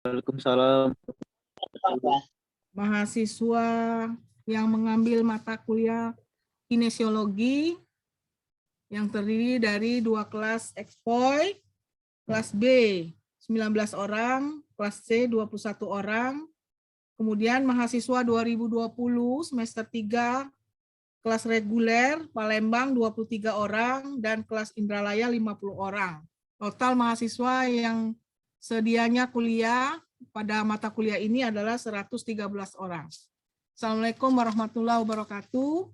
Waalaikumsalam. Mahasiswa yang mengambil mata kuliah kinesiologi yang terdiri dari 2 kelas Expoy, kelas B 19 orang, kelas C 21 orang. Kemudian mahasiswa 2020 semester 3 kelas reguler Palembang 23 orang dan kelas Indralaya 50 orang. Total mahasiswa yang sedianya kuliah pada mata kuliah ini adalah 113 orang. Assalamualaikum warahmatullahi wabarakatuh.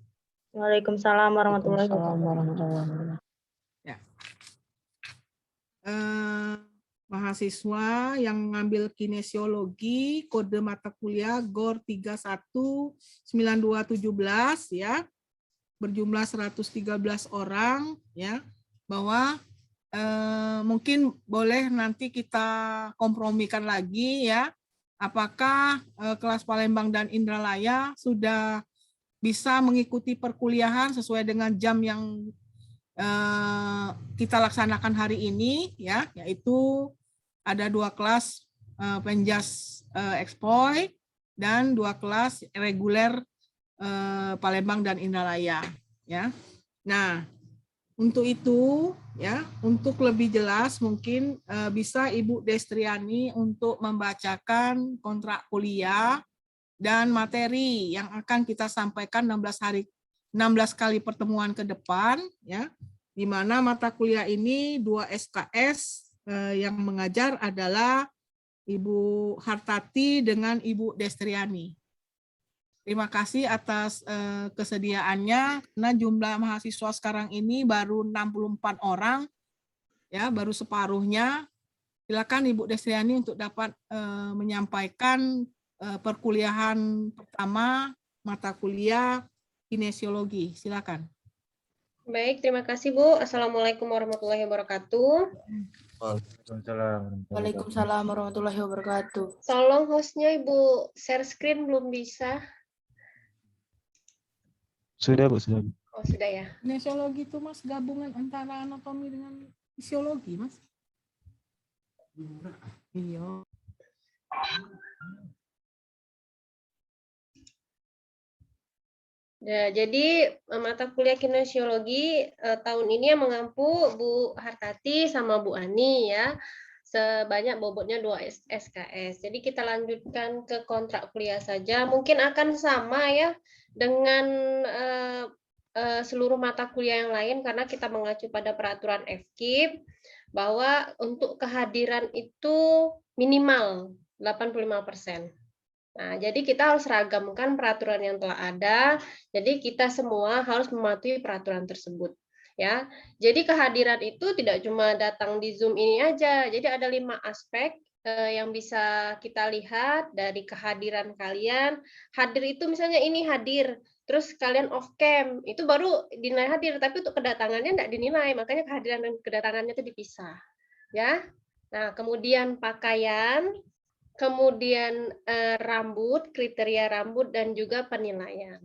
Waalaikumsalam warahmatullahi wabarakatuh. Ya. Mahasiswa yang mengambil kinesiologi kode mata kuliah GOR 319217 ya, berjumlah 113 orang ya, bahwa mungkin boleh nanti kita kompromikan lagi ya, apakah kelas Palembang dan Indralaya sudah bisa mengikuti perkuliahan sesuai dengan jam yang kita laksanakan hari ini ya, yaitu ada 2 kelas Penjas Expoy dan 2 kelas reguler Palembang dan Indralaya ya. Nah, untuk itu ya, untuk lebih jelas mungkin bisa Ibu Destriani untuk membacakan kontrak kuliah dan materi yang akan kita sampaikan 16 kali pertemuan ke depan ya, di mana mata kuliah ini 2 SKS yang mengajar adalah Ibu Hartati dengan Ibu Destriani. Terima kasih atas kesediaannya, karena jumlah mahasiswa sekarang ini baru 64 orang ya, baru separuhnya. Silakan Ibu Destriani untuk dapat menyampaikan perkuliahan pertama mata kuliah kinesiologi. Silakan. Baik, terima kasih Bu. Assalamualaikum warahmatullahi wabarakatuh. Waalaikumsalam warahmatullahi wabarakatuh. Tolong hostnya Ibu share screen, belum bisa. Sudah, Bu, sudah. Oh, sudah ya. Kinesiologi itu Mas gabungan antara anatomi dengan fisiologi, Mas. Iya. Ya, jadi mata kuliah kinesiologi tahun ini yang mengampu Bu Hartati sama Bu Ani ya, sebanyak bobotnya 2 SKS. Jadi kita lanjutkan ke kontrak kuliah saja, mungkin akan sama ya dengan seluruh mata kuliah yang lain, karena kita mengacu pada peraturan FKIP bahwa untuk kehadiran itu minimal 85%. Nah, jadi kita harus ragamkan peraturan yang telah ada. Jadi kita semua harus mematuhi peraturan tersebut, ya. Jadi kehadiran itu tidak cuma datang di Zoom ini aja. Jadi ada 5 aspek yang bisa kita lihat dari kehadiran kalian. Hadir itu misalnya ini hadir, terus kalian off cam, itu baru dinilai hadir. Tapi untuk kedatangannya tidak dinilai, makanya kehadiran dan kedatangannya itu dipisah, ya. Nah, kemudian pakaian. Kemudian rambut, kriteria rambut, dan juga penilaian.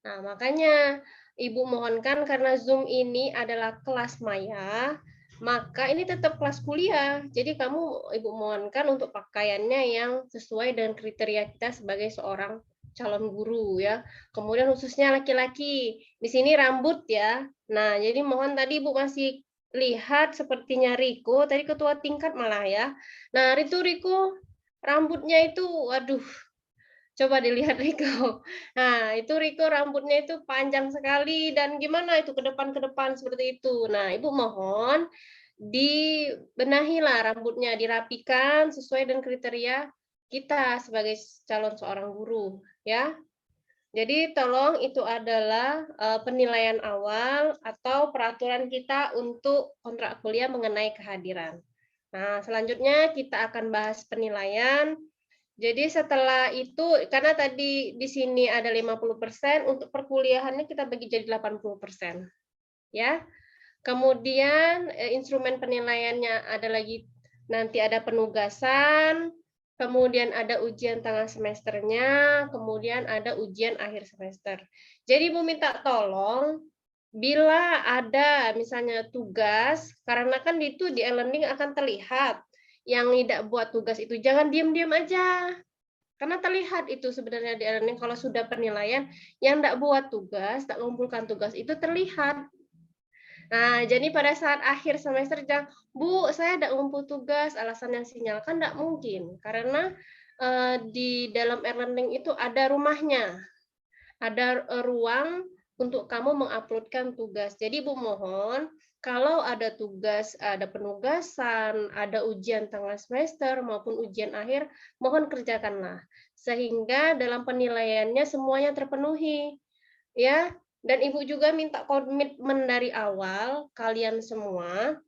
Nah, makanya Ibu mohonkan karena Zoom ini adalah kelas maya, maka ini tetap kelas kuliah. Jadi Ibu mohonkan untuk pakaiannya yang sesuai dengan kriteria kita sebagai seorang calon guru ya. Kemudian khususnya laki-laki. Di sini rambut ya. Nah, jadi mohon tadi Ibu masih lihat sepertinya Riko, tadi ketua tingkat malah ya. Nah, itu Riko rambutnya itu, waduh, coba dilihat Riko. Nah, itu Riko rambutnya itu panjang sekali, dan gimana itu ke depan seperti itu. Nah, Ibu mohon dibenahilah rambutnya, dirapikan sesuai dengan kriteria kita sebagai calon seorang guru, ya. Jadi tolong, itu adalah penilaian awal atau peraturan kita untuk kontrak kuliah mengenai kehadiran. Nah, selanjutnya kita akan bahas penilaian. Jadi setelah itu, karena tadi di sini ada 50%, untuk perkuliahannya kita bagi jadi 80%. Ya. Kemudian instrumen penilaiannya ada lagi, nanti ada penugasan, kemudian ada ujian tengah semesternya, kemudian ada ujian akhir semester. Jadi Ibu minta tolong, bila ada misalnya tugas, karena kan itu di e-learning akan terlihat, yang tidak buat tugas itu jangan diam-diam aja. Karena terlihat itu sebenarnya di e-learning kalau sudah penilaian yang tidak buat tugas, tak mengumpulkan tugas itu terlihat. Nah, jadi pada saat akhir semester jangan, Bu, saya tidak ngumpul tugas, alasan yang sinyal kan tidak mungkin karena di dalam e-learning itu ada rumahnya, ada ruang untuk kamu menguploadkan tugas. Jadi Bu mohon kalau ada tugas, ada penugasan, ada ujian tengah semester maupun ujian akhir, mohon kerjakanlah sehingga dalam penilaiannya semuanya terpenuhi, ya. Dan Ibu juga minta komitmen dari awal kalian semua.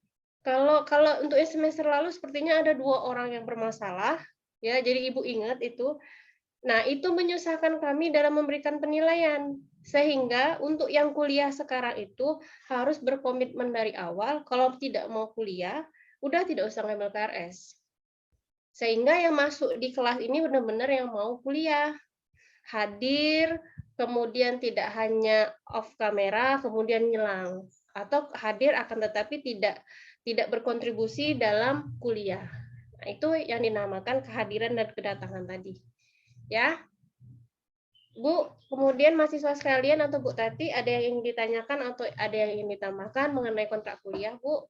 Kalau untuk semester lalu sepertinya ada 2 orang yang bermasalah, ya. Jadi Ibu ingat itu. Nah, itu menyusahkan kami dalam memberikan penilaian. Sehingga untuk yang kuliah sekarang itu harus berkomitmen dari awal, kalau tidak mau kuliah, udah tidak usah ngambil KRS. Sehingga yang masuk di kelas ini benar-benar yang mau kuliah. Hadir, kemudian tidak hanya off kamera, kemudian ngilang. Atau hadir akan tetapi tidak berkontribusi dalam kuliah. Nah, itu yang dinamakan kehadiran dan kedatangan tadi. Ya, Bu, kemudian mahasiswa sekalian atau Bu Tati, ada yang ingin ditanyakan atau ada yang ingin ditambahkan mengenai kontrak kuliah, Bu?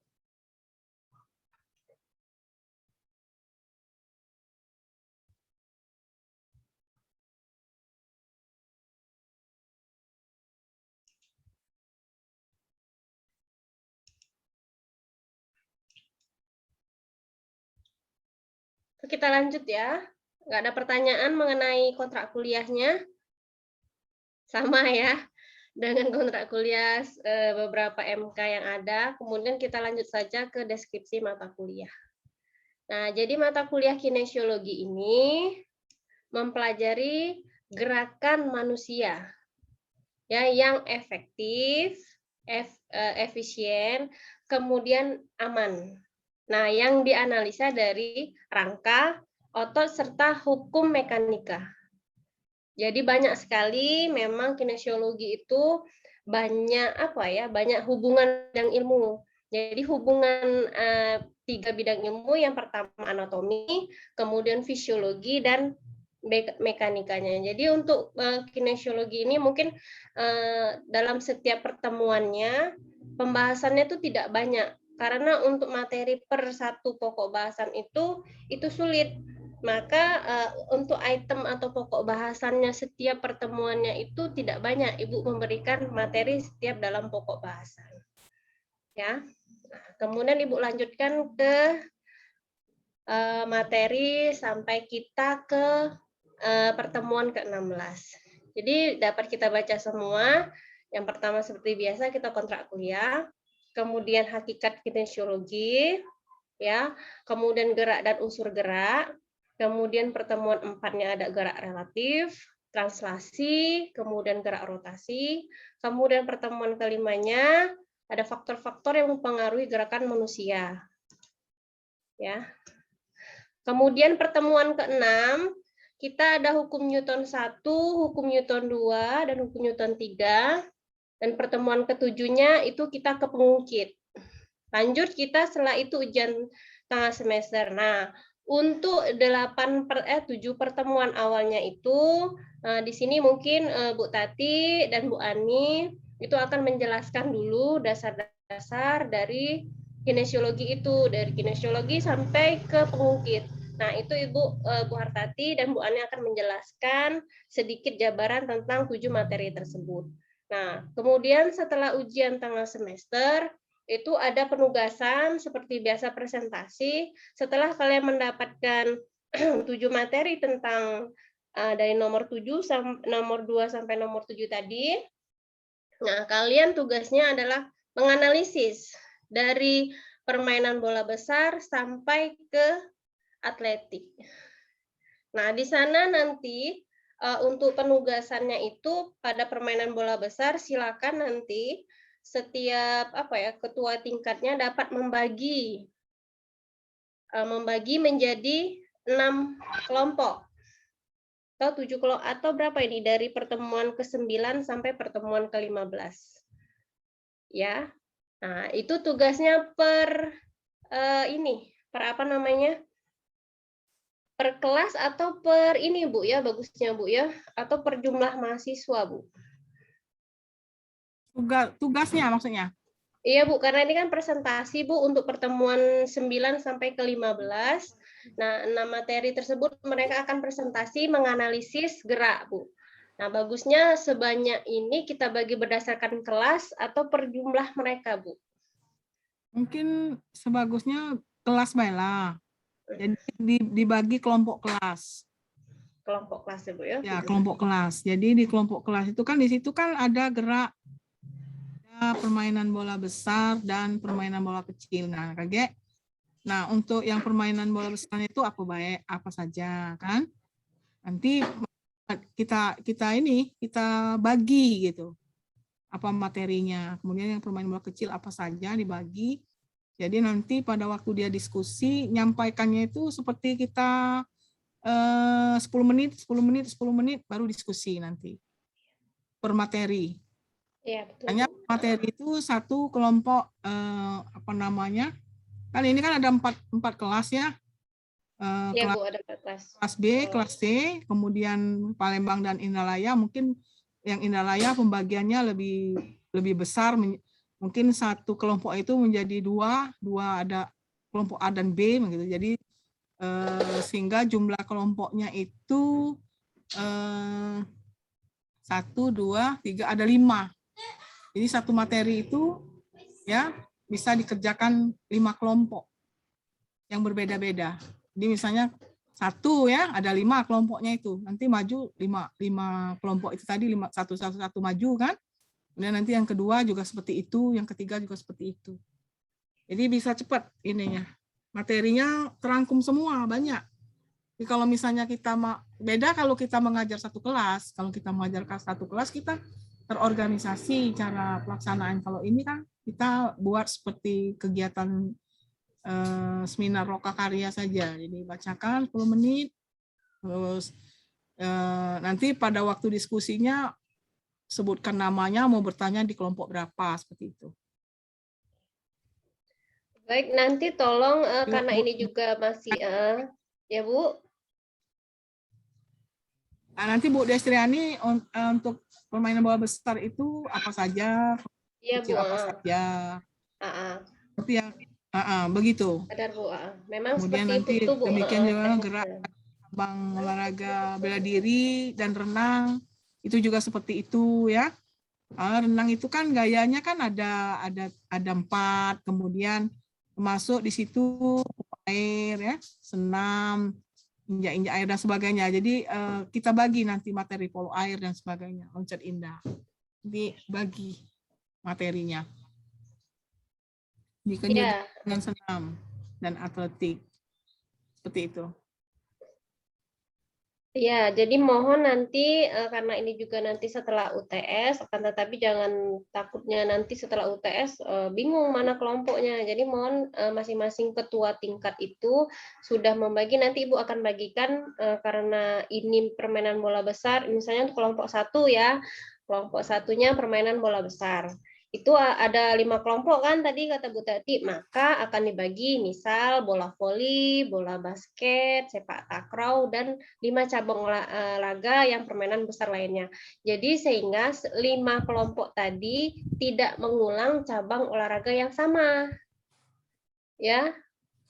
Kita lanjut ya. Nggak ada pertanyaan mengenai kontrak kuliahnya? Sama ya, dengan kontrak kuliah beberapa MK yang ada. Kemudian kita lanjut saja ke deskripsi mata kuliah. Nah, jadi mata kuliah kinesiologi ini mempelajari gerakan manusia ya yang efektif, efisien, kemudian aman. Nah, yang dianalisa dari rangka, otot, serta hukum mekanika. Jadi banyak sekali memang kinesiologi itu banyak banyak hubungan bidang ilmu. Jadi hubungan 3 bidang ilmu, yang pertama anatomi, kemudian fisiologi dan mekanikanya. Jadi untuk kinesiologi ini mungkin dalam setiap pertemuannya pembahasannya itu tidak banyak karena untuk materi per satu pokok bahasan itu sulit. Maka untuk item atau pokok bahasannya setiap pertemuannya itu tidak banyak. Ibu memberikan materi setiap dalam pokok bahasan. Ya. Kemudian Ibu lanjutkan ke materi sampai kita ke pertemuan ke-16. Jadi dapat kita baca semua. Yang pertama seperti biasa kita kontrak kuliah, kemudian hakikat kinesiologi, ya, kemudian gerak dan unsur gerak, kemudian pertemuan 4-nya ada gerak relatif, translasi, kemudian gerak rotasi, kemudian pertemuan ke-5-nya ada faktor-faktor yang mempengaruhi gerakan manusia. Ya. Kemudian pertemuan ke-6 kita ada hukum Newton 1, hukum Newton 2, dan hukum Newton 3. Dan pertemuan ke-7-nya itu kita ke pengungkit. Lanjut kita setelah itu ujian tengah semester. Nah, untuk 7 pertemuan awalnya itu, di sini mungkin Bu Tati dan Bu Ani itu akan menjelaskan dulu dasar-dasar dari kinesiologi itu, dari kinesiologi sampai ke pengungkit. Nah, itu Ibu Bu Hartati dan Bu Ani akan menjelaskan sedikit jabaran tentang 7 materi tersebut. Nah, kemudian setelah ujian tengah semester, itu ada penugasan seperti biasa presentasi. Setelah kalian mendapatkan 7 materi tentang dari nomor 7 nomor 2 sampai nomor 7 tadi, nah kalian tugasnya adalah menganalisis dari permainan bola besar sampai ke atletik. Nah, di sana nanti untuk penugasannya itu pada permainan bola besar silakan nanti setiap ketua tingkatnya dapat membagi menjadi 6 kelompok atau 7 kelompok atau berapa ini dari pertemuan ke-9 sampai pertemuan ke-15. Ya. Nah, itu tugasnya per Per kelas atau per ini Bu ya, bagusnya Bu ya, atau per jumlah mahasiswa Bu? Tugasnya maksudnya. Iya Bu, karena ini kan presentasi Bu untuk pertemuan 9 sampai ke 15. Nah, 6 materi tersebut mereka akan presentasi menganalisis gerak Bu. Nah, bagusnya sebanyak ini kita bagi berdasarkan kelas atau per jumlah mereka Bu. Mungkin sebagusnya kelas baiklah. Jadi dibagi kelompok kelas. Kelompok kelas ya Bu ya. Ya, kelompok kelas. Jadi di kelompok kelas itu kan di situ kan ada gerak, ada permainan bola besar dan permainan bola kecil. Nah, kaget. Nah, untuk yang permainan bola besar itu apa saja kan? Nanti kita bagi gitu. Apa materinya. Kemudian yang permainan bola kecil apa saja dibagi. Jadi nanti pada waktu dia diskusi nyampaikannya itu seperti kita 10 menit baru diskusi nanti per materi. Iya, betul. Hanya materi itu satu kelompok kan ini kan ada empat kelas ya. Iya Bu, ada kelas. Kelas B, kelas C, kemudian Palembang dan Indralaya. Mungkin yang Indralaya pembagiannya lebih besar. Mungkin satu kelompok itu menjadi dua ada kelompok A dan B begitu. Jadi sehingga jumlah kelompoknya itu 1, 2, 3, ada 5. Jadi satu materi itu ya bisa dikerjakan 5 kelompok yang berbeda-beda. Jadi misalnya satu ya ada 5 kelompoknya itu, nanti maju 5 kelompok itu tadi satu maju kan. Kemudian nanti yang kedua juga seperti itu, yang ketiga juga seperti itu. Jadi bisa cepat ininya. Materinya terangkum semua, banyak. Jadi kalau misalnya beda kalau kita mengajar satu kelas, kalau kita mengajar satu kelas kita terorganisasi cara pelaksanaan. Kalau ini kan kita buat seperti kegiatan seminar lokakarya saja. Jadi bacakan 10 menit, terus nanti pada waktu diskusinya sebutkan namanya, mau bertanya di kelompok berapa, seperti itu. Baik, nanti tolong karena ini juga masih ya Bu. Nah, nanti Bu Destriani untuk permainan bola besar itu apa saja, Iya kecil Bu. apa saja, seperti yang begitu. Sadar Bu. Memang Kemudian seperti nanti itu Bu. demikian juga gerak cabang olahraga bela diri dan renang itu juga seperti itu ya. Renang itu kan gayanya kan ada 4, kemudian masuk di situ air ya, senam, injak-injak air dan sebagainya. Jadi kita bagi nanti materi polo air dan sebagainya, loncat indah. Jadi bagi materinya. Iya. Dengan senam dan atletik. Seperti itu. Ya, jadi mohon nanti karena ini juga nanti setelah UTS, akan tetapi jangan takutnya nanti setelah UTS bingung mana kelompoknya. Jadi mohon masing-masing ketua tingkat itu sudah membagi, nanti Ibu akan bagikan karena ini permainan bola besar, misalnya untuk kelompok 1 ya, kelompok satunya permainan bola besar. Itu ada 5 kelompok kan tadi kata Bu Tati, maka akan dibagi misal bola voli, bola basket, sepak takraw, dan 5 cabang olahraga yang permainan besar lainnya. Jadi sehingga 5 kelompok tadi tidak mengulang cabang olahraga yang sama. Ya.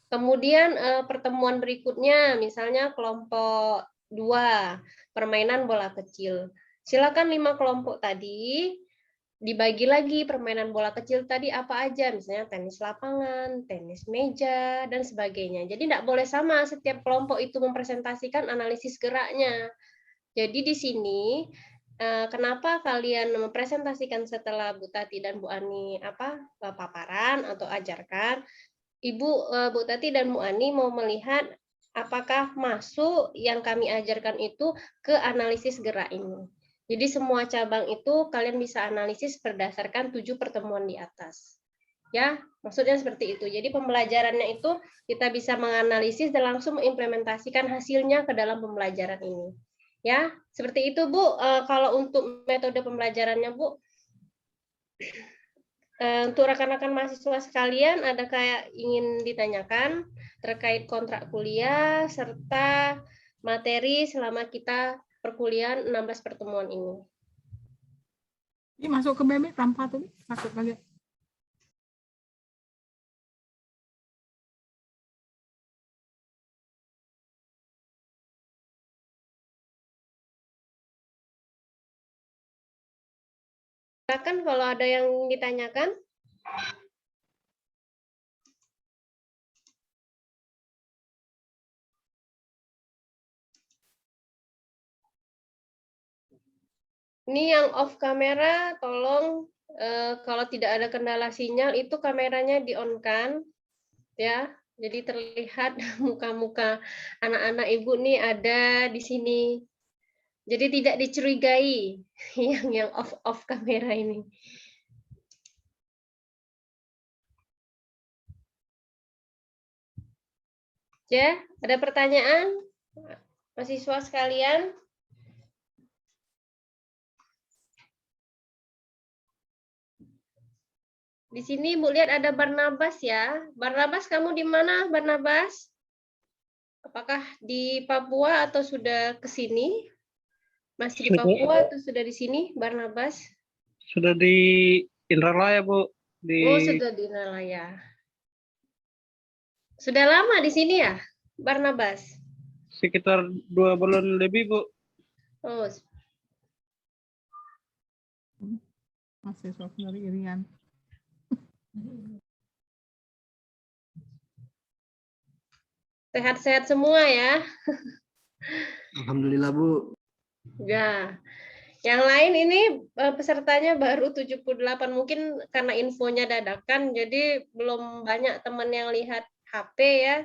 Kemudian pertemuan berikutnya misalnya kelompok 2, permainan bola kecil. Silakan 5 kelompok tadi dibagi lagi permainan bola kecil tadi apa aja, misalnya tenis lapangan, tenis meja, dan sebagainya. Jadi tidak boleh sama setiap kelompok itu mempresentasikan analisis geraknya. Jadi di sini kenapa kalian mempresentasikan setelah Bu Tati dan Bu Ani paparan atau ajarkan, Bu Tati dan Bu Ani mau melihat apakah masuk yang kami ajarkan itu ke analisis gerak ini. Jadi semua cabang itu kalian bisa analisis berdasarkan 7 pertemuan di atas. Ya, maksudnya seperti itu. Jadi pembelajarannya itu kita bisa menganalisis dan langsung mengimplementasikan hasilnya ke dalam pembelajaran ini. Ya, seperti itu Bu. Kalau untuk metode pembelajarannya Bu. Untuk rekan-rekan mahasiswa sekalian, ada kayak ingin ditanyakan terkait kontrak kuliah serta materi selama kita perkuliahan 16 pertemuan ini. Ini masuk ke BB tanpa tuh masuk lagi. Silakan kalau ada yang ditanyakan. Ini yang off kamera, tolong kalau tidak ada kendala sinyal itu kameranya di-on-kan ya. Jadi terlihat muka-muka anak-anak Ibu nih ada di sini. Jadi tidak dicurigai yang off kamera ini. Ya, ada pertanyaan mahasiswa sekalian? Di sini Bu lihat ada Barnabas ya. Barnabas, kamu di mana, Barnabas? Apakah di Papua atau sudah ke sini? Masih di Papua atau sudah di sini, Barnabas? Sudah di Indralaya, Bu. Oh, sudah di Indralaya. Sudah lama di sini ya, Barnabas? Sekitar 2 bulan lebih, Bu. Oh, Mahasiswa dari Irian. sehat-sehat semua ya. Alhamdulillah, Bu. Ya. Yang lain ini pesertanya baru 78, mungkin karena infonya dadakan, jadi belum banyak teman yang lihat HP ya.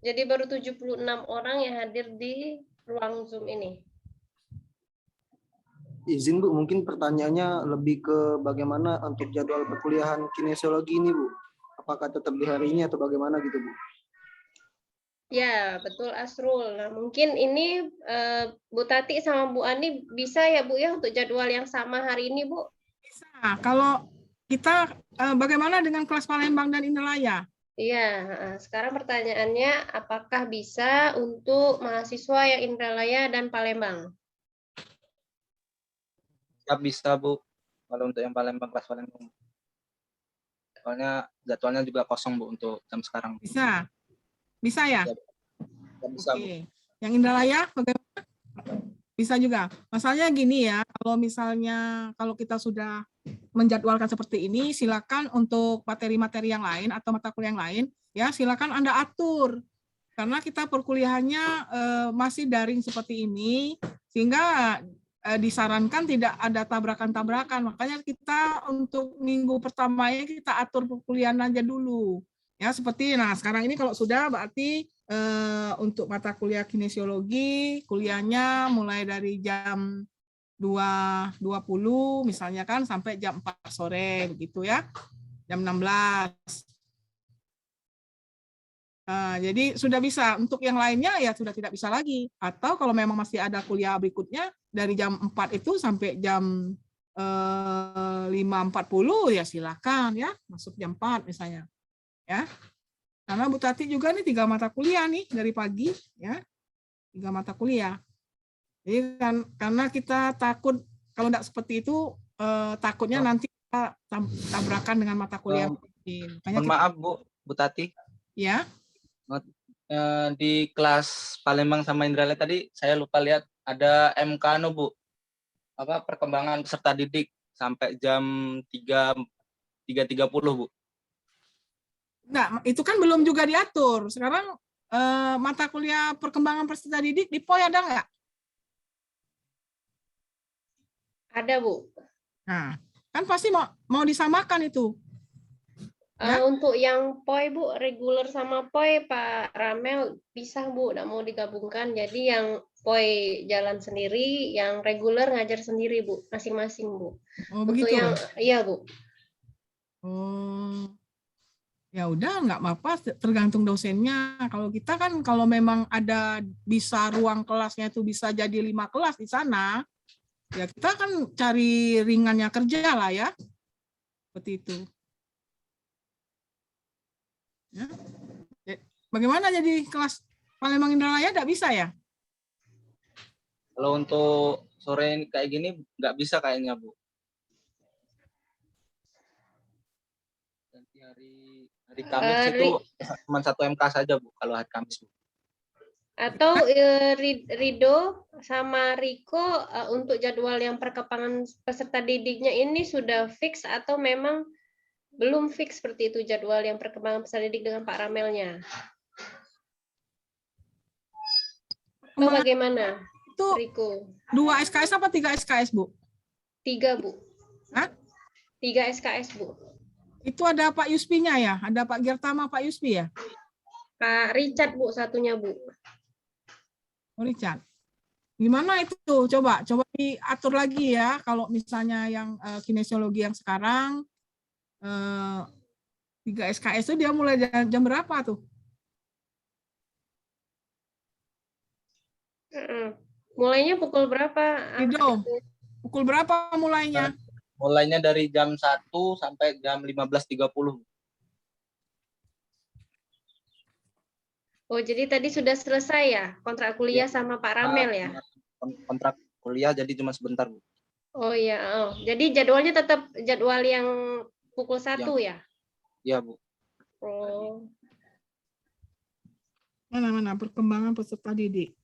Jadi baru 76 orang yang hadir di ruang Zoom ini. Izin, Bu, mungkin pertanyaannya lebih ke bagaimana untuk jadwal perkuliahan kinesiologi ini, Bu. Apakah tetap di hari ini atau bagaimana gitu, Bu? Ya, betul Asrul. Nah, mungkin ini Bu Tati sama Bu Ani bisa ya Bu ya untuk jadwal yang sama hari ini, Bu? Bisa. Kalau kita bagaimana dengan kelas Palembang dan Indralaya? Iya, sekarang pertanyaannya apakah bisa untuk mahasiswa yang Indralaya dan Palembang? Ya, bisa, Bu. Kalau untuk yang Palembang, kelas Palembang. Soalnya jadwalnya juga kosong, Bu, untuk jam sekarang. Bisa. Bisa ya? Ya, bisa, Bu. Oke. Yang Indralaya bagaimana? Bisa juga. Masalahnya gini ya, kalau misalnya kalau kita sudah menjadwalkan seperti ini, silakan untuk materi-materi yang lain atau mata kuliah yang lain, ya silakan Anda atur. Karena kita perkuliahannya masih daring seperti ini, sehingga disarankan tidak ada tabrakan-tabrakan. Makanya kita untuk minggu pertamanya kita atur perkuliahan aja dulu. Ya seperti nah sekarang ini kalau sudah berarti untuk mata kuliah kinesiologi kuliahnya mulai dari jam 2.20 misalnya kan sampai jam 4 sore begitu ya. Jam 16. Jadi sudah bisa. Untuk yang lainnya ya sudah tidak bisa lagi. Atau kalau memang masih ada kuliah berikutnya dari jam 4 itu sampai jam 5.40 ya silakan ya masuk jam 4 misalnya. Ya. Karena Bu Tati juga nih 3 mata kuliah nih dari pagi ya. 3 mata kuliah. Jadi kan karena kita takut kalau tidak seperti itu takutnya nanti kita tabrakan dengan mata kuliah. Mohon maaf, Bu Tati. Ya. Di kelas Palembang sama Indralaya tadi saya lupa lihat ada MK Bu. Apa perkembangan peserta didik sampai jam 3.30, Bu. Nah, itu kan belum juga diatur. Sekarang mata kuliah perkembangan peserta didik di POI ada nggak? Ada, Bu. Nah, kan pasti mau disamakan itu. Ya? Untuk yang POI, Bu, reguler sama POI, Pak Ramel bisa, Bu, nggak mau digabungkan. Jadi yang POI jalan sendiri, yang reguler ngajar sendiri, Bu, masing-masing, Bu. Oh, untuk begitu. Yang, iya, Bu. Oh. Ya udah nggak apa-apa tergantung dosennya. Kalau kita kan kalau memang ada bisa ruang kelasnya itu bisa jadi 5 kelas di sana, ya kita kan cari ringannya kerja lah ya. Seperti itu. Ya. Bagaimana jadi kelas Palembang Indralaya? Tidak bisa ya? Kalau untuk sore ini kayak gini nggak bisa kayaknya, Bu. Nanti hari Kamis itu cuma 1 MK saja, Bu, kalau hari Kamis, Bu. Atau Rido sama Riko untuk jadwal yang perkembangan peserta didiknya ini sudah fix atau memang belum fix seperti itu jadwal yang perkembangan peserta didik dengan Pak Ramelnya? Atau bagaimana, Itu Riko? 2 SKS apa 3 SKS, Bu? 3, Bu. Hah? 3 SKS, Bu. Itu ada Pak Yuspi-nya ya? Ada Pak Gertama, Pak Yuspi ya? Pak Richard, Bu, satunya, Bu. Oh, Richard. Gimana itu? Coba diatur lagi ya. Kalau misalnya yang kinesiologi yang sekarang 3 SKS itu dia mulai jam berapa tuh? Mulainya pukul berapa? Rido, pukul berapa mulainya? Mulainya dari jam 1 sampai jam 15.30. Oh, jadi tadi sudah selesai ya kontrak kuliah sama Pak Ramel ya? Kontrak kuliah jadi cuma sebentar, Bu. Oh iya, jadi jadwalnya tetap jadwal yang pukul 1 ya? Iya, Bu. Oh. Mana perkembangan peserta didik?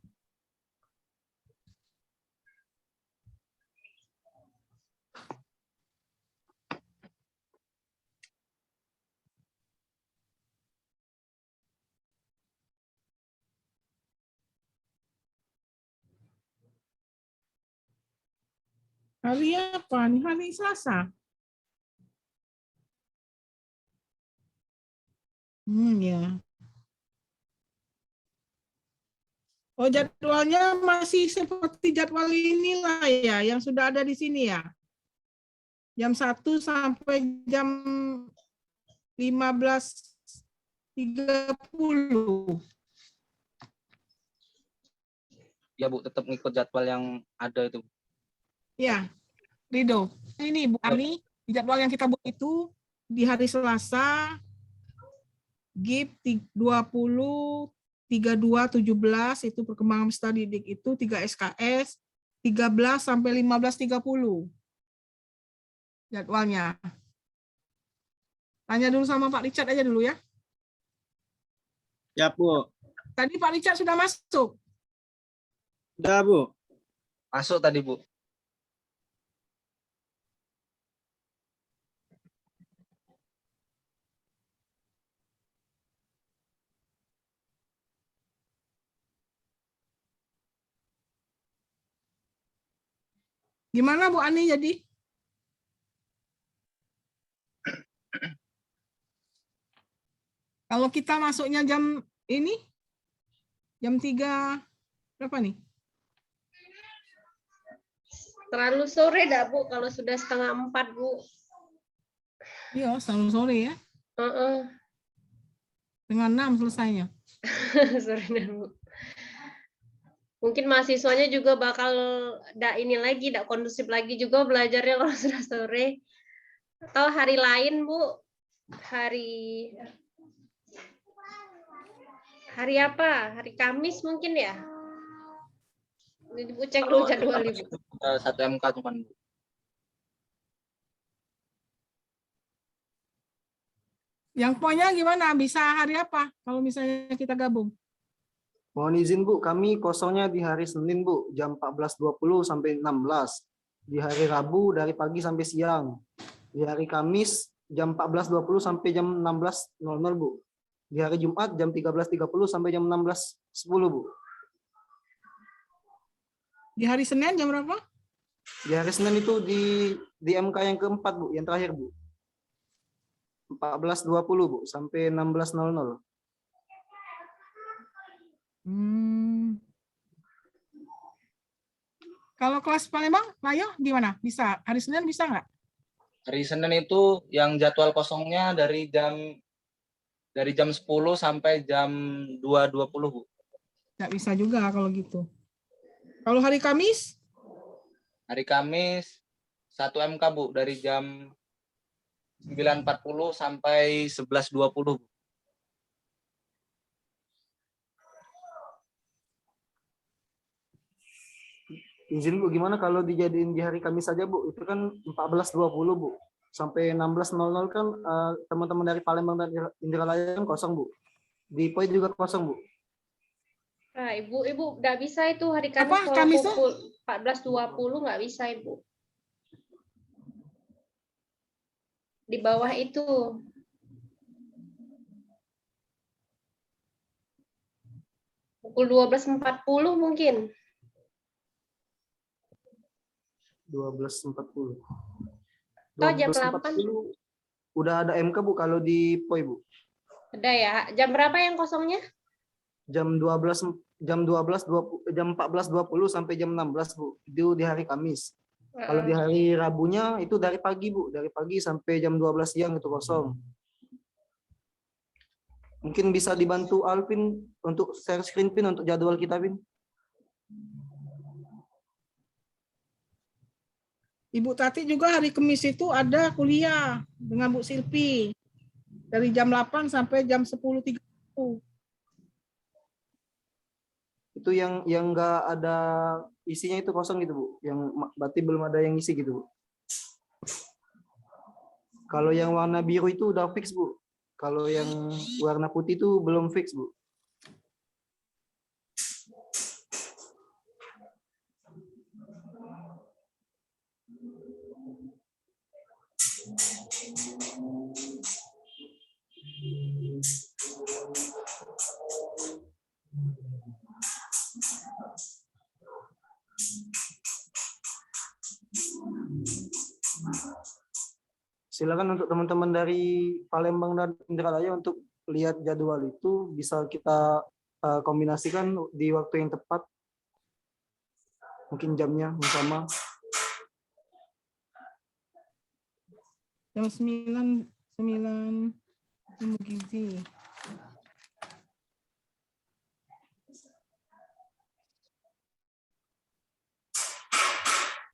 Hari apa nih? Hari Selasa. Ya. Oh, jadwalnya masih seperti jadwal inilah ya, yang sudah ada di sini ya. Jam 1 sampai jam 15.30. Ya, Bu, tetap ngikut jadwal yang ada itu. Ya, Rido. Ini Bu Ani, jadwal yang kita buat itu di hari Selasa, GIP 20, 32, 17, itu perkembangan peserta didik itu 3 SKS, 13 sampai 15.30 jadwalnya. Tanya dulu sama Pak Richard aja dulu ya. Ya, Bu. Tadi Pak Richard sudah masuk. Udah, Bu. Masuk tadi, Bu. Gimana Bu Ani jadi? Kalau kita masuknya jam ini, jam 3, berapa nih? Terlalu sore dah, Bu, kalau sudah 3:30, Bu. Iya, selalu sore ya. Dengan 6 selesainya. Sore dah, Bu. Mungkin mahasiswanya juga bakal ndak kondusif lagi juga belajarnya kalau sudah sore. Atau hari lain, Bu. Hari apa? Hari Kamis mungkin ya? Ibu cek dulu jadwal Ibu. 1 MK cuman, Bu. Yang poinnya gimana? Bisa hari apa kalau misalnya kita gabung? Mohon izin Bu, kami kosongnya di hari Senin Bu, jam 14.20 sampai 16. Di hari Rabu dari pagi sampai siang. Di hari Kamis jam 14.20 sampai jam 16.00 Bu. Di hari Jumat jam 13.30 sampai jam 16.10 Bu. Di hari Senin jam berapa? Di hari Senin itu di MK yang keempat Bu, yang terakhir Bu. 14.20 Bu sampai 16.00. Kalau kelas Palembang, Layo gimana? Bisa? Hari Senin bisa nggak? Hari Senin itu yang jadwal kosongnya dari jam 10 sampai jam 2.20, Bu. Nggak bisa juga kalau gitu. Kalau hari Kamis? Hari Kamis 1 MK, Bu, dari jam 9.40 sampai 11.20, Bu. Izin Bu, gimana kalau dijadiin di hari Kamis saja Bu? Itu kan 14.20 Bu. Sampai 16.00 kan teman-teman dari Palembang dan Indralaya kan kosong Bu. Di POI juga kosong Bu. Nah, Ibu nggak bisa itu hari Kamis Apa, kalau Kamis tuh? pukul 14.20 nggak bisa Ibu. Di bawah itu. Pukul 12.40 mungkin. 12.40. Atau jam 12.40 udah ada MK Bu kalau di POI Bu. Ada ya. Jam berapa yang kosongnya? Jam 14.20 sampai jam 16 Bu. Itu di hari Kamis. Kalau di hari Rabunya itu dari pagi Bu, dari pagi sampai jam 12 siang itu kosong. Mungkin bisa dibantu Alvin untuk share screen Pin untuk jadwal kita Pin. Ibu Tati juga hari Kamis itu ada kuliah dengan Bu Silpi. Dari jam 8 sampai jam 10.30. Itu yang enggak ada isinya itu kosong gitu Bu. Yang berarti belum ada yang isi gitu Bu. Kalau yang warna biru itu udah fix Bu. Kalau yang warna putih itu belum fix Bu. Silakan untuk teman-teman dari Palembang dan Indralaya untuk lihat jadwal itu, bisa kita kombinasikan di waktu yang tepat. Mungkin jamnya sama. Jam 9 ilmu gizi.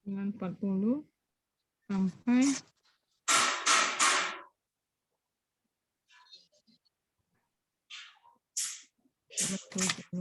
Dengan 40 sampai terus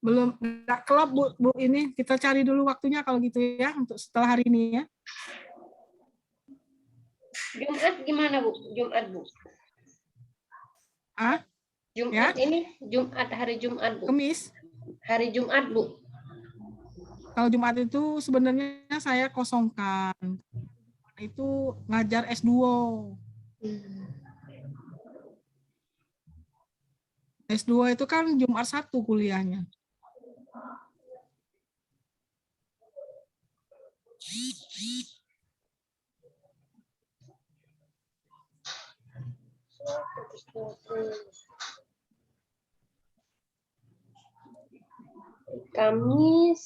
belum nggak klop Bu ini, kita cari dulu waktunya kalau gitu ya untuk setelah hari ini ya. Jumat gimana Bu? Jumat Bu. Ah, Jumat ya? ini hari Jumat Bu. Kamis. Hari Jumat Bu. Kalau Jumat itu sebenarnya saya kosongkan. Itu ngajar S2. S2 itu kan Jumat 1 kuliahnya. Kamis.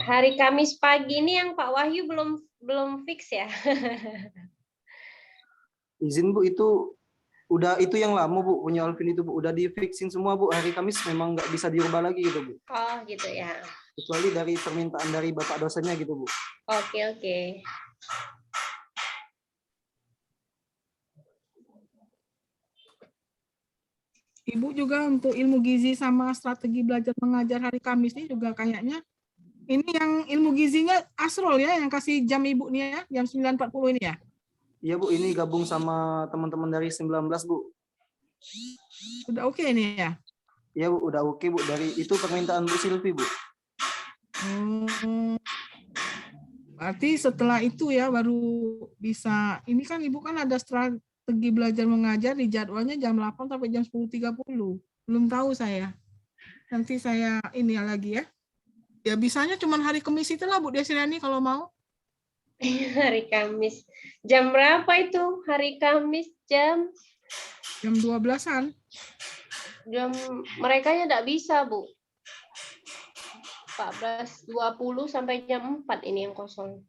Hari Kamis pagi ini yang Pak Wahyu belum fix ya. Izin Bu, itu udah itu yang lama Bu, punya Alvin itu Bu, udah di fixin semua Bu. Hari Kamis memang nggak bisa diubah lagi gitu Bu. Oh gitu ya. Kecuali dari permintaan dari Bapak dosennya gitu Bu. Oke. Ibu juga untuk ilmu gizi sama strategi belajar mengajar hari Kamis ini juga kayaknya ini yang ilmu gizinya Asrul ya yang kasih jam Ibu nih ya, jam 9.40 ini ya. Iya Bu, ini gabung sama teman-teman dari 19 Bu. Udah oke ini ya? Iya Bu, udah oke Bu. Dari itu permintaan Bu Silvi Bu. Hmm, berarti setelah itu ya baru bisa. Ini kan Ibu kan ada strategi belajar mengajar di jadwalnya jam 8 sampai jam 10.30. Belum tahu saya. Nanti saya ini lagi ya. Ya bisanya cuma hari Kamis itulah Bu Desriani kalau mau. Hari Kamis. Jam berapa itu? Hari Kamis jam Jam 12-an. mereka tidak bisa, Bu. 14.20 sampai jam 4 ini yang kosong.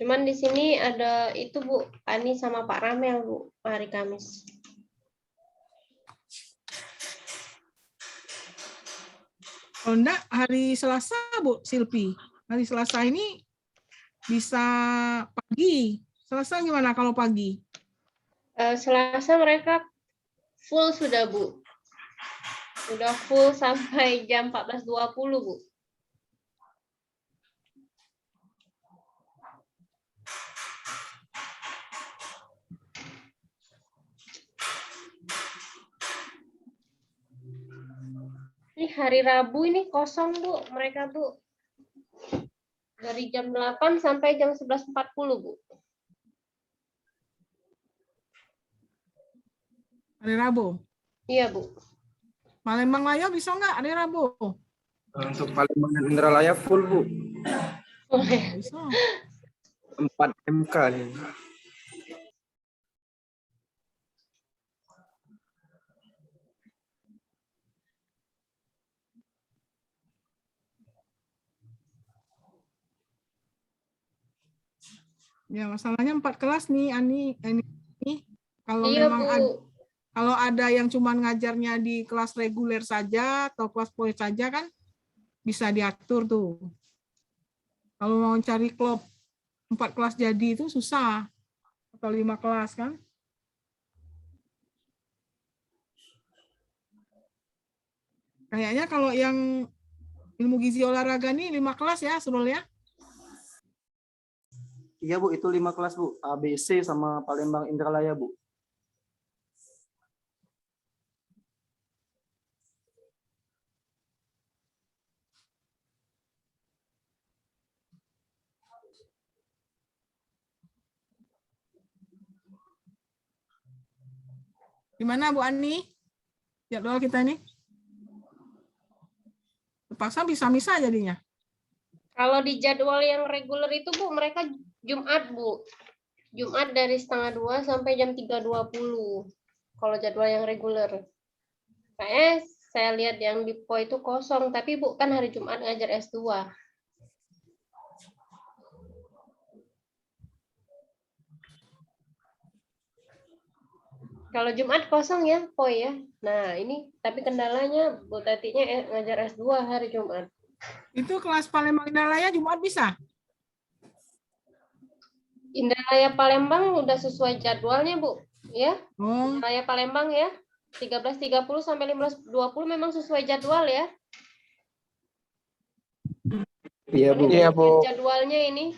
Cuman di sini ada itu, Bu, Ani sama Pak Ramel, Bu, hari Kamis. Kalau enggak hari Selasa Bu Silpi. Hari Selasa ini bisa pagi. Selasa gimana kalau pagi? Selasa mereka full sudah, Bu. Sudah full sampai jam 14.20, Bu. Ini hari Rabu ini kosong, Bu, mereka, Bu. Dari jam 8 sampai jam 11.40, Bu. Hari Rabu. Iya, Bu. Palembang Laya bisa nggak hari Rabu? Untuk Palembang dan Indralaya full, Bu. Nggak bisa. 4 MK nih. Ya masalahnya 4 kelas nih Ani. Ini kalau Iya, memang Bu. kalau ada yang cuma ngajarnya di kelas reguler saja atau kelas poin saja kan bisa diatur tuh. Kalau mau cari klub 4 kelas jadi itu susah. Atau 5 kelas kan. Kayaknya kalau yang ilmu gizi olahraga nih 5 kelas ya, Surul ya. Iya Bu, itu 5 kelas Bu. ABC sama Palembang Indralaya Bu. Gimana Bu Ani? Jadwal kita ini? Terpaksa bisa-bisa jadinya. Kalau di jadwal yang reguler itu, Bu, mereka Jumat, Bu. Jumat dari 1:30 sampai jam 3.20. Kalau jadwal yang reguler. Kayaknya saya lihat yang di PO itu kosong, tapi Bu kan hari Jumat ngajar S2. Kalau Jumat kosong ya, PO ya. Nah, ini tapi kendalanya Bu Tatinya ngajar S2 hari Jumat. Itu kelas Palembang Indralaya Jumat bisa? Indralaya Palembang udah sesuai jadwalnya, Bu. Ya, Oh, Indralaya Palembang ya. 13.30 sampai 15.20 memang sesuai jadwal ya. Iya, Bu. Ini jadwalnya ini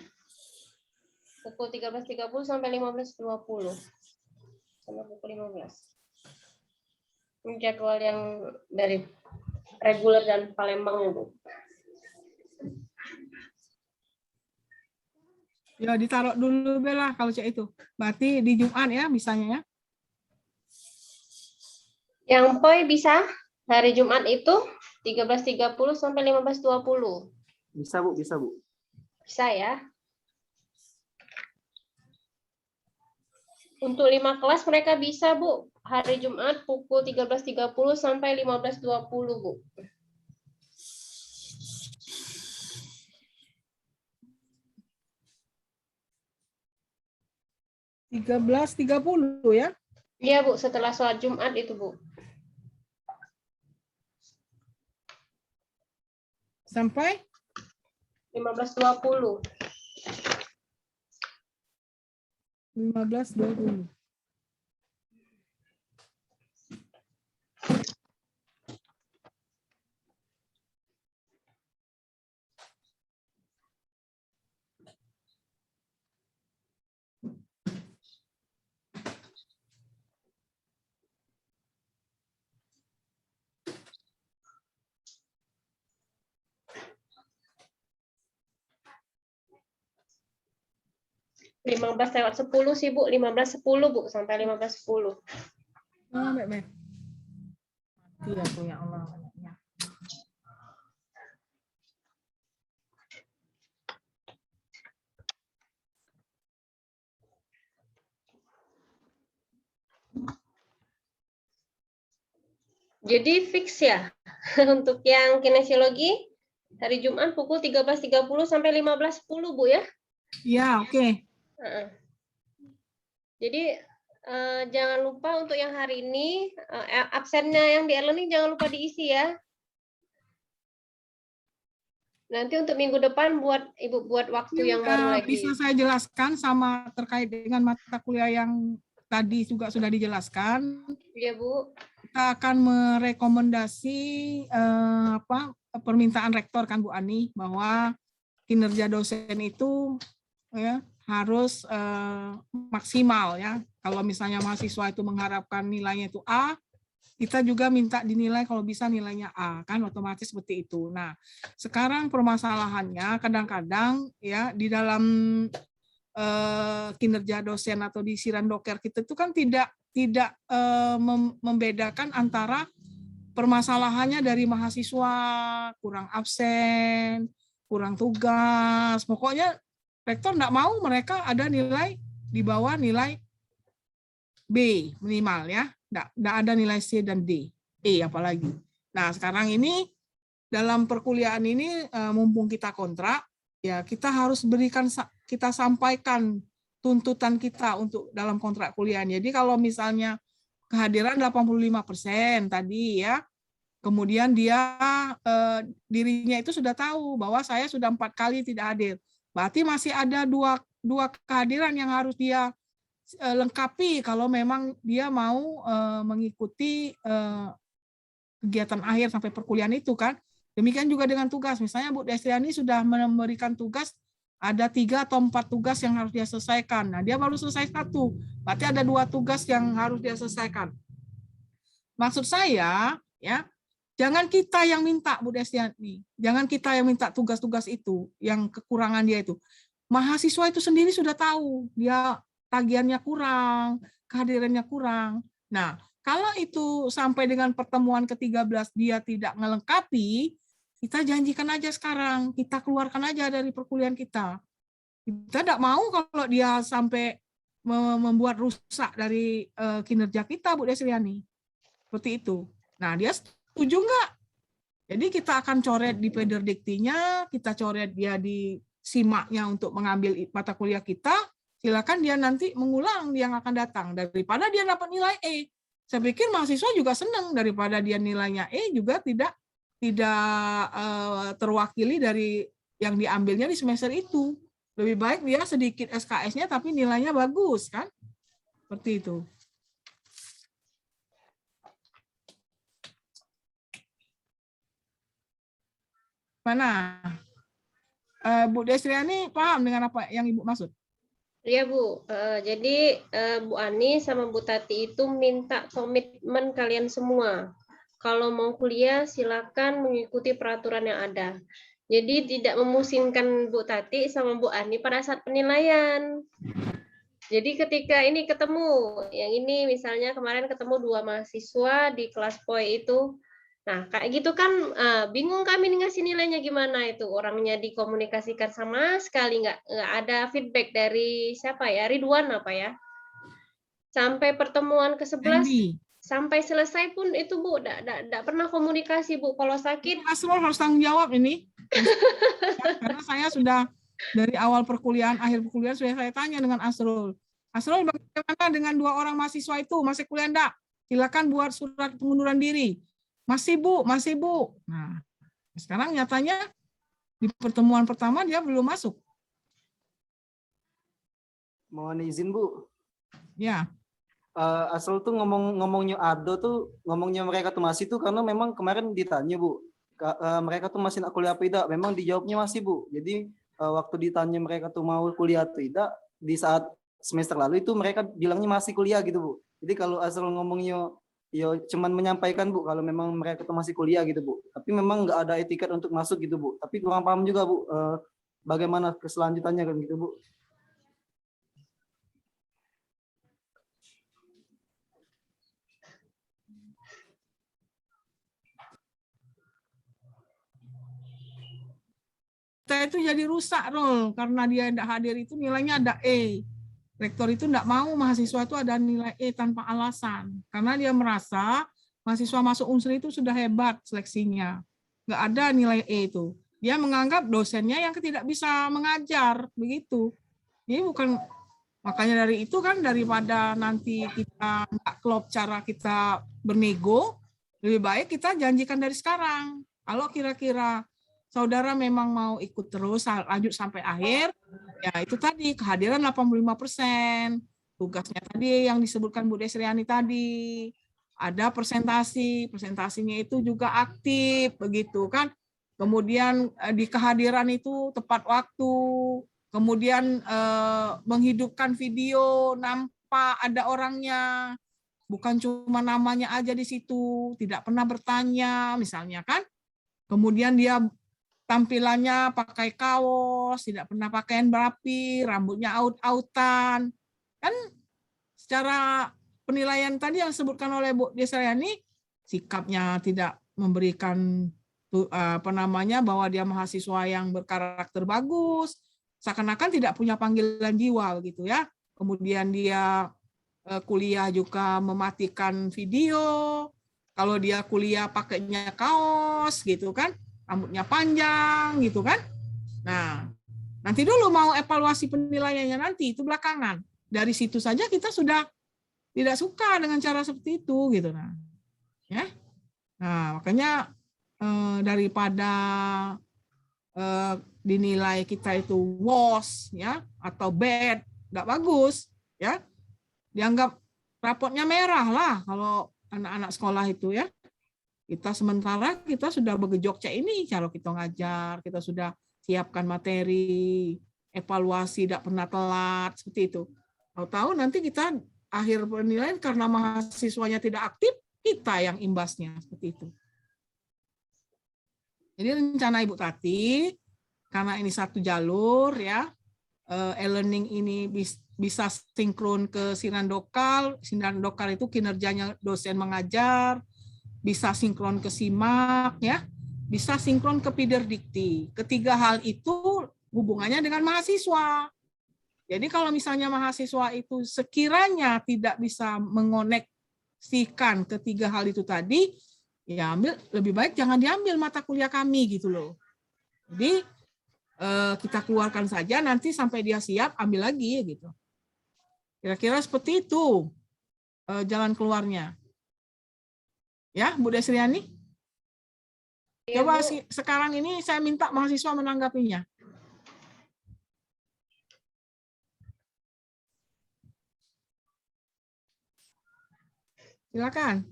pukul 13.30 sampai 15.20. Sama pukul 15. Ini jadwal yang dari reguler dan Palembang ya, Bu. ya ditaruh dulu Bella kalau cek itu. Berarti di Jumat ya bisanya ya. Yang POI bisa hari Jumat itu 13.30 sampai 15.20. Bisa Bu, bisa Bu. Bisa ya. Untuk 5 kelas mereka bisa, Bu. Hari Jumat pukul 13.30 sampai 15.20, Bu. Tiga 13.30 ya. Iya, Bu, setelah sholat Jumat itu, Bu. Sampai 15.20. 15.20. 15:10 sih Bu, 15:10 Bu, sampai 15:10. Oh, Mbak. Mati aku ya Allah. anaknya. Jadi fix ya untuk yang kinesiologi hari Jumat pukul 13.30 sampai 15:10 Bu ya. Ya, oke. Heeh. Jadi jangan lupa untuk yang hari ini absennya yang di e-learning jangan lupa diisi ya. Nanti untuk minggu depan Ibu buat waktu yang baru lagi. Bisa saya jelaskan sama terkait dengan mata kuliah yang tadi juga sudah dijelaskan. Iya Bu. Kita akan merekomendasi permintaan rektor kan Bu Ani bahwa kinerja dosen itu ya harus maksimal ya. Kalau misalnya mahasiswa itu mengharapkan nilainya itu A, kita juga minta dinilai kalau bisa nilainya A, kan otomatis seperti itu. Nah, sekarang permasalahannya kadang-kadang ya di dalam kinerja dosen atau di Sirandoker kita itu kan tidak membedakan antara permasalahannya dari mahasiswa kurang absen, kurang tugas. Pokoknya rektor enggak mau mereka ada nilai di bawah nilai B minimal ya. Enggak ada nilai C dan D, E apalagi. Nah, sekarang ini dalam perkuliahan ini mumpung kita kontrak, ya kita harus kita sampaikan tuntutan kita untuk dalam kontrak kuliah. Jadi kalau misalnya kehadiran 85% tadi ya, kemudian dia dirinya itu sudah tahu bahwa saya sudah 4 kali tidak hadir. Berarti masih ada dua kehadiran yang harus dia lengkapi kalau memang dia mau mengikuti kegiatan akhir sampai perkuliahan itu kan. Demikian juga dengan tugas. Misalnya Bu Destriani sudah memberikan tugas ada 3 atau 4 tugas yang harus dia selesaikan. Nah, dia baru selesai 1. Berarti ada 2 tugas yang harus dia selesaikan. Maksud saya, ya, jangan kita yang minta Bu Destriani. Jangan kita yang minta tugas-tugas itu, yang kekurangan dia itu. Mahasiswa itu sendiri sudah tahu, dia tagihannya kurang, kehadirannya kurang. Nah, kalau itu sampai dengan pertemuan ke-13 dia tidak melengkapi, kita janjikan aja sekarang, kita keluarkan aja dari perkuliahan kita. Kita tidak mau kalau dia sampai membuat rusak dari kinerja kita, Bu Desriani. Seperti itu. Nah, dia setuju nggak? Jadi kita akan coret di pederdiktinya, kita coret dia di simaknya untuk mengambil mata kuliah kita, silakan dia nanti mengulang yang akan datang. Daripada dia dapat nilai E. Saya pikir mahasiswa juga senang daripada dia nilainya E juga tidak terwakili dari yang diambilnya di semester itu. Lebih baik dia sedikit SKS-nya tapi nilainya bagus kan? Seperti itu. Mana? Bu Desriani paham dengan apa yang Ibu maksud? Iya Bu, jadi Bu Ani sama Bu Tati itu minta komitmen kalian semua. Kalau mau kuliah silakan mengikuti peraturan yang ada. Jadi tidak memusingkan Bu Tati sama Bu Ani pada saat penilaian. Jadi ketika ini ketemu, yang ini misalnya kemarin ketemu 2 mahasiswa di kelas POI itu, nah kayak gitu kan bingung kami ngasih nilainya gimana itu, orangnya dikomunikasikan sama sekali nggak ada feedback dari siapa ya, Ridwan apa ya, sampai pertemuan ke-11 sampai selesai pun itu Bu enggak pernah komunikasi Bu. Kalau sakit Asrul harus tanggung jawab ini karena saya sudah dari awal perkuliahan, akhir perkuliahan sudah saya tanya dengan Asrul. Asrul, bagaimana dengan 2 orang mahasiswa itu? Masih kuliah enggak? Silakan buat surat pengunduran diri. Masih Bu, masih Bu. Nah, sekarang nyatanya di pertemuan pertama dia belum masuk. Mohon izin Bu. Ya. Asal tuh ngomongnya Ado tuh ngomongnya mereka tuh masih tuh karena memang kemarin ditanya Bu. Mereka tuh masih nak kuliah apa tidak? Memang dijawabnya masih Bu. Jadi waktu ditanya mereka tuh mau kuliah atau tidak di saat semester lalu itu mereka bilangnya masih kuliah gitu Bu. Jadi kalau asal ngomongnya ya cuman menyampaikan Bu kalau memang mereka tuh masih kuliah gitu Bu. Tapi memang nggak ada etiket untuk masuk gitu Bu. Tapi kurang paham juga Bu bagaimana keselanjutannya kan gitu Bu. kita itu jadi rusak loh, karena dia tidak hadir itu nilainya ada E. Rektor itu tidak mau mahasiswa itu ada nilai E tanpa alasan, karena dia merasa mahasiswa masuk Unsri itu sudah hebat seleksinya, nggak ada nilai E itu. Dia menganggap dosennya yang tidak bisa mengajar, begitu. Ini bukan, makanya dari itu kan daripada nanti kita nggak klop cara kita bernego, lebih baik kita janjikan dari sekarang. Kalau kira-kira saudara memang mau ikut terus lanjut sampai akhir, ya itu tadi kehadiran 85%. Tugasnya tadi yang disebutkan Bu Desriani tadi. Ada presentasi, presentasinya itu juga aktif begitu kan. Kemudian di kehadiran itu tepat waktu, kemudian menghidupkan video, nampak ada orangnya, bukan cuma namanya aja di situ, tidak pernah bertanya misalnya kan. Kemudian dia tampilannya pakai kaos, tidak pernah pakaian berapi, rambutnya aut-autan. Kan secara penilaian tadi yang disebutkan oleh Bu Desriani, sikapnya tidak memberikan apa namanya, bahwa dia mahasiswa yang berkarakter bagus, seakan-akan tidak punya panggilan jiwa gitu ya. Kemudian dia kuliah juga mematikan video, kalau dia kuliah pakainya kaos gitu kan, rambutnya panjang gitu kan. Nah, nanti dulu mau evaluasi penilaiannya nanti, itu belakangan. Dari situ saja kita sudah tidak suka dengan cara seperti itu gitu. Nah, ya. Nah, makanya daripada dinilai kita itu worse ya atau bad, nggak bagus ya, dianggap rapotnya merah lah kalau anak-anak sekolah itu ya. Kita sementara kita sudah bergejok cek ini kalau kita ngajar, kita sudah siapkan materi, evaluasi tidak pernah telat seperti itu. Tahu-tahu nanti kita akhir penilaian karena mahasiswanya tidak aktif, kita yang imbasnya seperti itu. Jadi rencana Ibu Tati, karena ini satu jalur ya, e-learning ini bisa sinkron ke Sinandokal. Sinandokal itu kinerjanya dosen mengajar, bisa sinkron ke SIMAK ya, bisa sinkron ke Piderdikti. Ketiga hal itu hubungannya dengan mahasiswa. Jadi kalau misalnya mahasiswa itu sekiranya tidak bisa mengoneksikan ketiga hal itu tadi, ya lebih baik jangan diambil mata kuliah kami gitu loh. Jadi kita keluarkan saja, nanti sampai dia siap ambil lagi gitu. Kira-kira seperti itu jalan keluarnya. Ya, Bu Desriani. Ya, Coba Bu. sekarang ini saya minta mahasiswa menanggapinya. Silakan.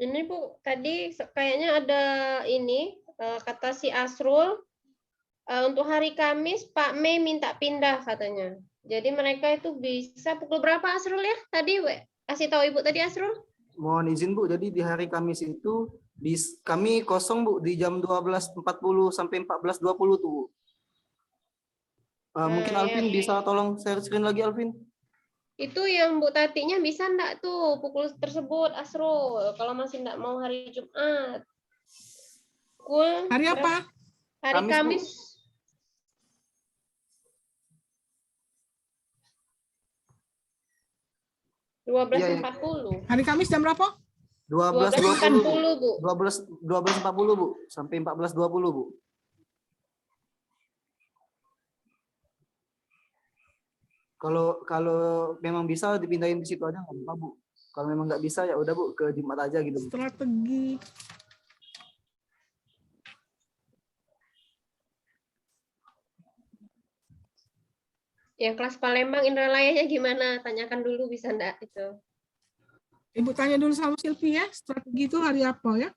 Ini Bu, tadi kayaknya ada ini kata si Asrul, untuk hari Kamis Pak Mei minta pindah katanya. Jadi mereka itu bisa pukul berapa Asrul ya? Tadi kasih tahu Ibu tadi Asrul? Mohon izin Bu, jadi di hari Kamis itu kami kosong Bu di jam 12.40 sampai 14.20 tuh Bu. Mungkin Alvin bisa tolong share screen lagi Alvin? Itu yang Bu Tatinya bisa enggak tuh pukul tersebut Asrul, kalau masih enggak mau hari Jumat. Pukul Hari apa? Hari Kamis, Bu. 12.40. Hari Kamis jam berapa? 12.20 Bu. 12.40 Bu. 12.40 Bu sampai 14.20 Bu. Kalau memang bisa dipindahin di situ aja nggak apa-apa Bu. Kalau memang nggak bisa ya udah Bu, ke Jumat aja gitu Bu. Strategi. Yang kelas Palembang Indralayanya gimana? Tanyakan dulu bisa enggak itu. Ibu tanya dulu sama Silvi ya, strategi itu hari apa ya?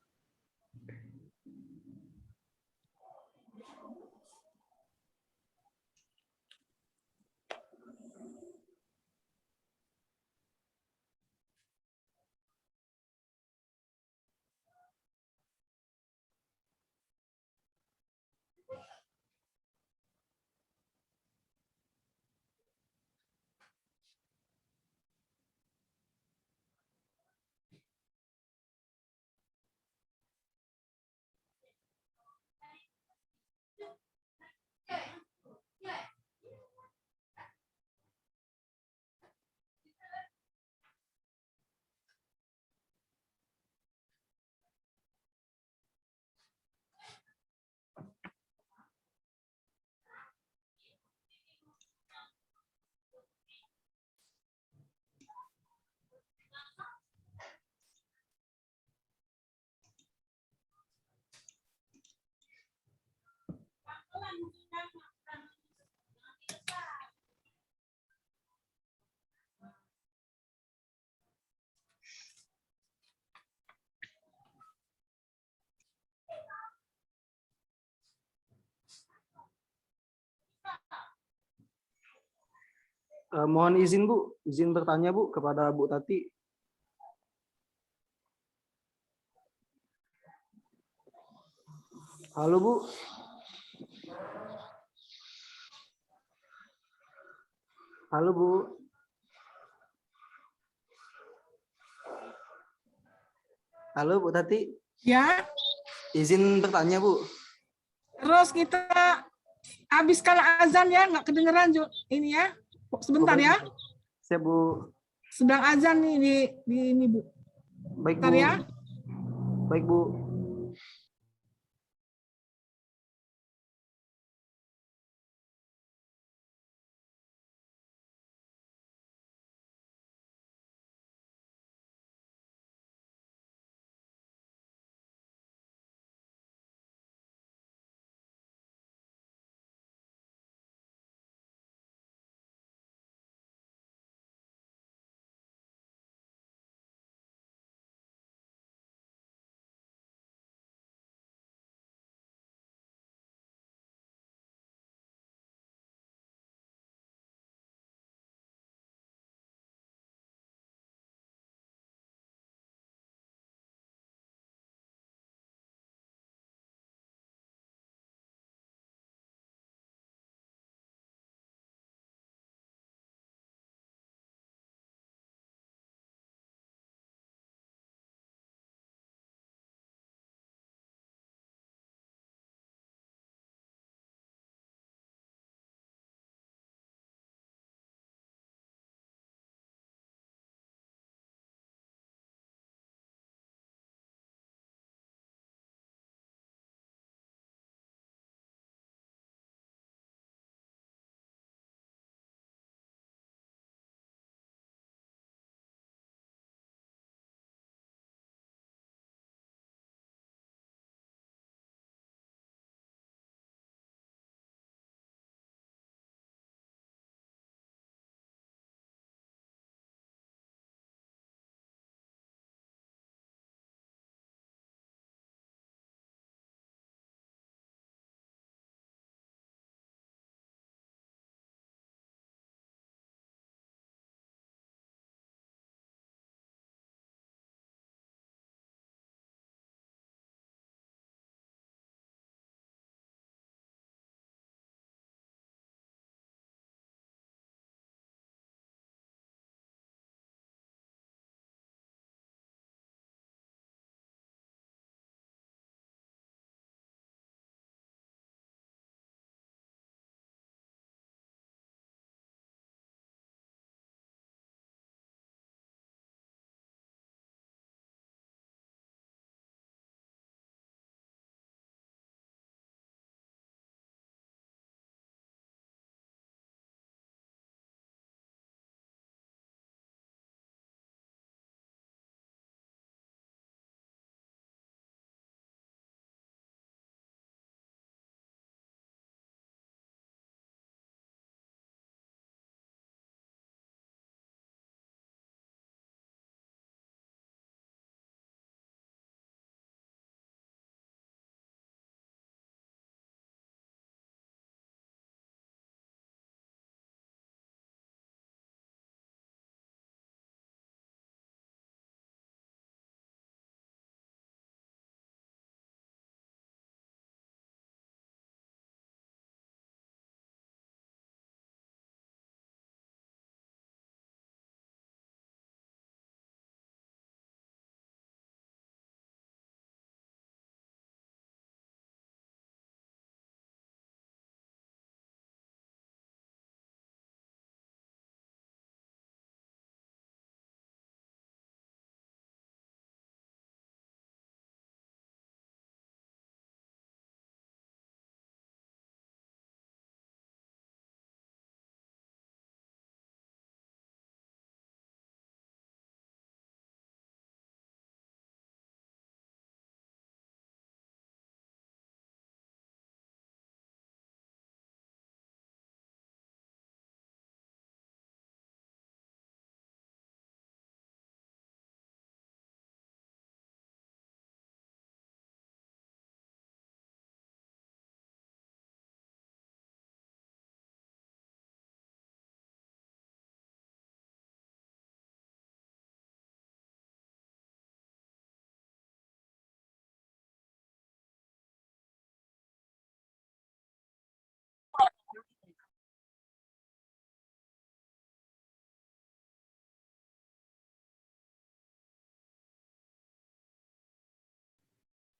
Mohon izin Bu, izin bertanya Bu kepada Bu Tati. Halo Bu. Halo Bu. Halo Bu Tati, Ya, izin bertanya Bu. terus kita habiskan azan ya, nggak kedengeran ini ya. Sebentar ya, Siap Bu. sedang azan nih di ini Bu. Baik Bentar Bu. ya. Baik Bu.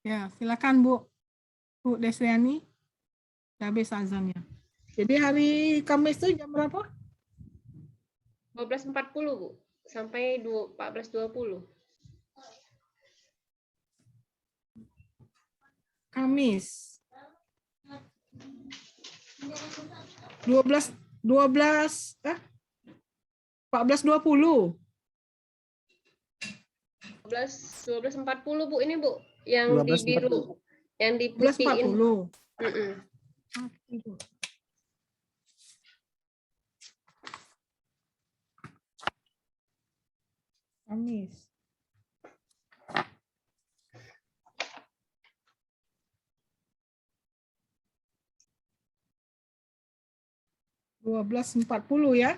Ya, silakan Bu. Bu Desriani. Udah habis azannya. Jadi hari Kamis itu jam berapa? 12.40 Bu sampai 14.20. Kamis. 14.20. 12.40 Bu, ini Bu yang di 12.40. biru, yang di putihin. 12.40. Mm-mm. Kamis. Dua belas 40 ya.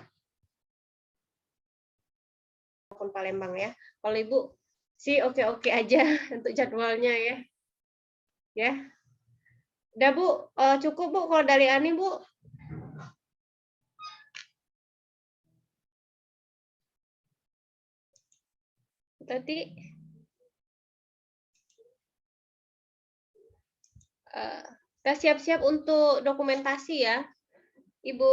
Maupun Palembang ya. Kalau Ibu sih oke-oke aja untuk jadwalnya ya. Ya. Udah Bu, cukup Bu kalau dari Ani Bu. Tadi kita siap-siap untuk dokumentasi ya. Ibu